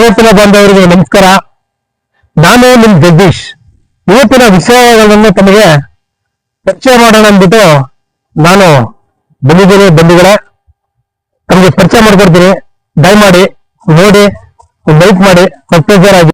ಯುವಕರ ಬಾಂಧವರಿಗೆ ನಮಸ್ಕಾರ. ನಾನು ನಿಮ್ ಜಗದೀಶ್. ಇವತ್ತಿನ ವಿಷಯಗಳನ್ನು ತಮಗೆ ಪರಿಚಯ ಮಾಡೋಣ ಅಂದ್ಬಿಟ್ಟು ನಾನು ಬಂದಿದ್ದೀನಿ. ಬಂಧುಗಳೇ, ತಮಗೆ ಪರಿಚಯ ಮಾಡ್ಕೊಡ್ತೀನಿ. ದಯಮಾಡಿ ನೋಡಿ, ಲೈಕ್ ಮಾಡಿ, ಸಬ್ಸ್ಕ್ರೈಬರ್ ಆಗಿ.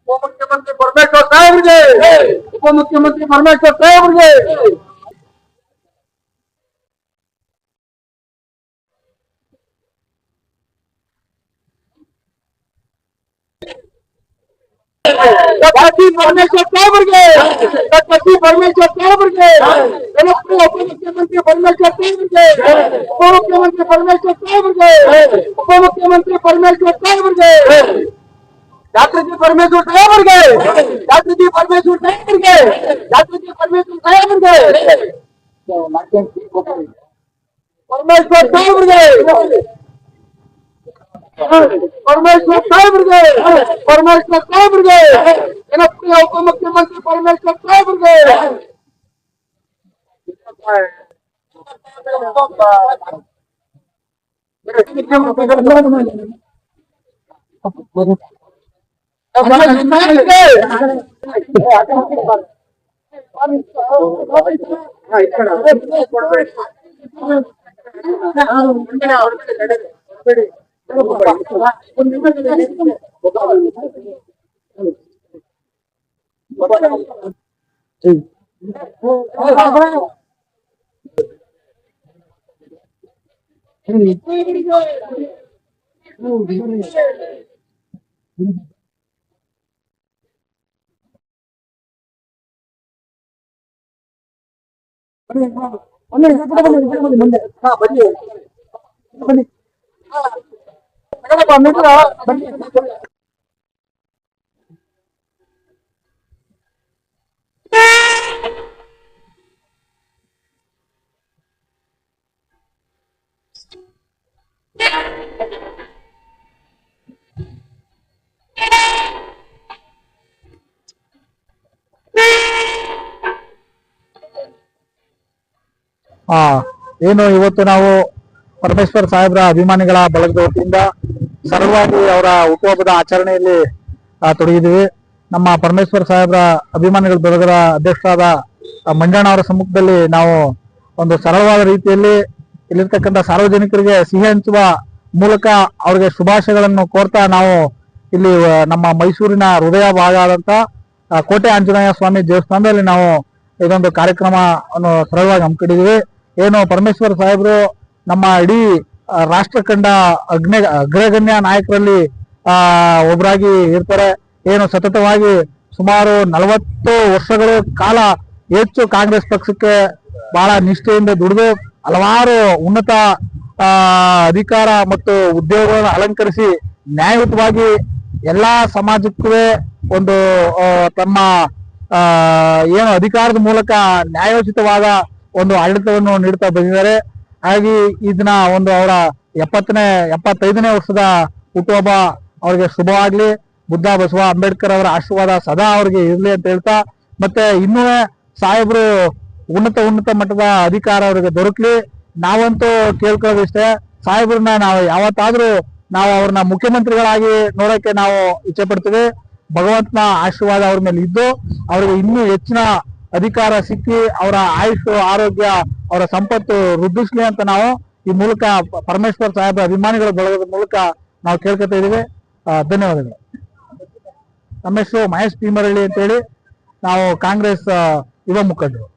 ಉಪಮುಖ್ಯಮಂತ್ರಿ ಪರಮೇಶ್ವರ್ ಸಾಹೇಬ್ರಿಗೆ, ಉಪಮುಖ್ಯಮಂತ್ರಿ ಪರಮೇಶ್ವರ್ ಸಾಹೇಬ್ರಿಗೆ. ಪರಮೇಶ್ವರ್ ಸಾಹೇಬ್ರಿಗೆ, ಪರಮೇಶ್ವರ್ ಸಾಹೇಬ್ರಿಗೆ, ಉಪಮುಖ್ಯಮಂತ್ರಿ ಪರಮೇಶ್ವರ್ ಸಾಹೇಬ್ರಿಗೆ, ಉಪಮುಖ್ಯಮಂತ್ರಿ ಪರಮೇಶ್ವರ್ ಸಾಹೇಬ್ರಿಗೆ, ಉಪಮುಖ್ಯಮಂತ್ರಿ ಪರಮೇಶ್ವರ್ ಸಾಹೇಬ್ರಿಗೆ, ಡಾಕ್ಟರ್ ಜಿ ಪರಮೇಶ್ವರ್ ಸಾಹೇಬ್ರಿಗೆ, ಡಾಕ್ಟರ್ ಜಿ ಪರಮೇಶ್ವರ್ ಸಾಹೇಬ್ರಿಗೆ, ಡಾಕ್ಟರ್ ಜಿ ಪರಮೇಶ್ವರ್ ಸಾಹೇಬ್ರಿಗೆ, ಪರಮೇಶ್ವರ್ ಸಾಹೇಬ್ರಿಗೆ, ಪರಮೇಶ್ವರ್ ಸಾಹೇಬ್ರಿಗೆ, ಪರಮೇಶ್ವರ್ ಸಾಹೇಬ್ರಿಗೆ, ಜನಪ್ರಿಯ ಉಪಮುಖ್ಯಮಂತ್ರಿ ಪರಮೇಶ್ವರ್ ಸಾಹೇಬ್ರಿಗೆ. ಏನು ಇವತ್ತು ನಾವು ಪರಮೇಶ್ವರ್ ಸಾಹೇಬ್ರ ಅಭಿಮಾನಿಗಳ ಬಳಗದ ವತಿಯಿಂದ ಸರಳವಾಗಿ ಅವರ ಹುಟ್ಟುಹಬ್ಬದ ಆಚರಣೆಯಲ್ಲಿ ತೊಡಗಿದ್ದೀವಿ. ನಮ್ಮ ಪರಮೇಶ್ವರ್ ಸಾಹೇಬ್ರ ಅಭಿಮಾನಿಗಳ ಬಳಗದ ಅಧ್ಯಕ್ಷರಾದ ಮಂಜಣ್ಣ ಅವರ ಸಮ್ಮುಖದಲ್ಲಿ ನಾವು ಒಂದು ಸರಳವಾದ ರೀತಿಯಲ್ಲಿ ಇಲ್ಲಿರ್ತಕ್ಕಂಥ ಸಾರ್ವಜನಿಕರಿಗೆ ಸಿಹಿ ಹಂಚುವ ಮೂಲಕ ಅವರಿಗೆ ಶುಭಾಶಯಗಳನ್ನು ಕೋರ್ತಾ ನಾವು ಇಲ್ಲಿ ನಮ್ಮ ಮೈಸೂರಿನ ಹೃದಯ ಭಾಗ ಆದಂತ ಕೋಟೆ ಆಂಜನೇಯ ಸ್ವಾಮಿ ದೇವಸ್ಥಾನದಲ್ಲಿ ನಾವು ಇದೊಂದು ಕಾರ್ಯಕ್ರಮವನ್ನು ಸರಳವಾಗಿ ಹಮ್ಮಿಕೊಂಡಿದ್ದೀವಿ. ಏನು ಪರಮೇಶ್ವರ್ ಸಾಹೇಬರು ನಮ್ಮ ಇಡೀ ರಾಷ್ಟ್ರ ಕಂಡ ಅಗ್ರಗಣ್ಯ ನಾಯಕರಲ್ಲಿ ಒಬ್ಬರಾಗಿ ಇರ್ತಾರೆ. ಏನು ಸತತವಾಗಿ ಸುಮಾರು 40 ವರ್ಷಗಳ ಕಾಲ ಹೆಚ್ಚು ಕಾಂಗ್ರೆಸ್ ಪಕ್ಷಕ್ಕೆ ಬಹಳ ನಿಷ್ಠೆಯಿಂದ ದುಡಿದು ಹಲವಾರು ಉನ್ನತ ಅಧಿಕಾರ ಮತ್ತು ಉದ್ಯೋಗಗಳನ್ನು ಅಲಂಕರಿಸಿ ನ್ಯಾಯಯುತವಾಗಿ ಎಲ್ಲಾ ಸಮಾಜಕ್ಕೂ ಒಂದು ತಮ್ಮ ಏನು ಅಧಿಕಾರದ ಮೂಲಕ ನ್ಯಾಯೋಚಿತವಾದ ಒಂದು ಆಡಳಿತವನ್ನು ನೀಡುತ್ತಾ ಬಂದಿದ್ದಾರೆ. ಹಾಗಾಗಿ ಇದನ್ನ ಒಂದು ಅವರ 75ನೇ ವರ್ಷದ ಹುಟ್ಟುಹಬ್ಬ ಅವರಿಗೆ ಶುಭವಾಗ್ಲಿ. ಬುದ್ಧ ಬಸವ ಅಂಬೇಡ್ಕರ್ ಅವರ ಆಶೀರ್ವಾದ ಸದಾ ಅವ್ರಿಗೆ ಇರ್ಲಿ ಅಂತ ಹೇಳ್ತಾ, ಮತ್ತೆ ಇನ್ನೂ ಸಾಹೇಬರು ಉನ್ನತ ಮಟ್ಟದ ಅಧಿಕಾರ ಅವರಿಗೆ ದೊರಕಲಿ. ನಾವಂತೂ ಕೇಳ್ಕೊಳ್ಳೋದಿಷ್ಟೇ, ಸಾಹೇಬ್ರನ್ನ ನಾವು ಯಾವತ್ತಾದ್ರೂ ನಾವು ಅವ್ರನ್ನ ಮುಖ್ಯಮಂತ್ರಿಗಳಾಗಿ ನೋಡೋಕೆ ನಾವು ಇಚ್ಛೆ ಪಡ್ತೀವಿ. ಭಗವಂತನ ಆಶೀರ್ವಾದ ಅವ್ರ ಮೇಲೆ ಇದ್ದು ಅವರಿಗೆ ಇನ್ನೂ ಹೆಚ್ಚಿನ ಅಧಿಕಾರ ಸಿಕ್ಕಿ ಅವರ ಆಯುಷ್ ಆರೋಗ್ಯ ಅವರ ಸಂಪತ್ತು ವೃದ್ಧಿಸ್ಲಿ ಅಂತ ನಾವು ಈ ಮೂಲಕ ಪರಮೇಶ್ವರ್ ಸಾಹೇಬರ ಅಭಿಮಾನಿಗಳ ಬಳಗದ ಮೂಲಕ ನಾವು ಕೇಳ್ಕೊತಾ ಇದೀವಿ. ಧನ್ಯವಾದಗಳು. ನಮ್ಮ ಹೆಸರು ಮಹೇಶ್ ಭೀಮರಳ್ಳಿ ಅಂತೇಳಿ, ನಾವು ಕಾಂಗ್ರೆಸ್ ಯುವ ಮುಖಂಡರು.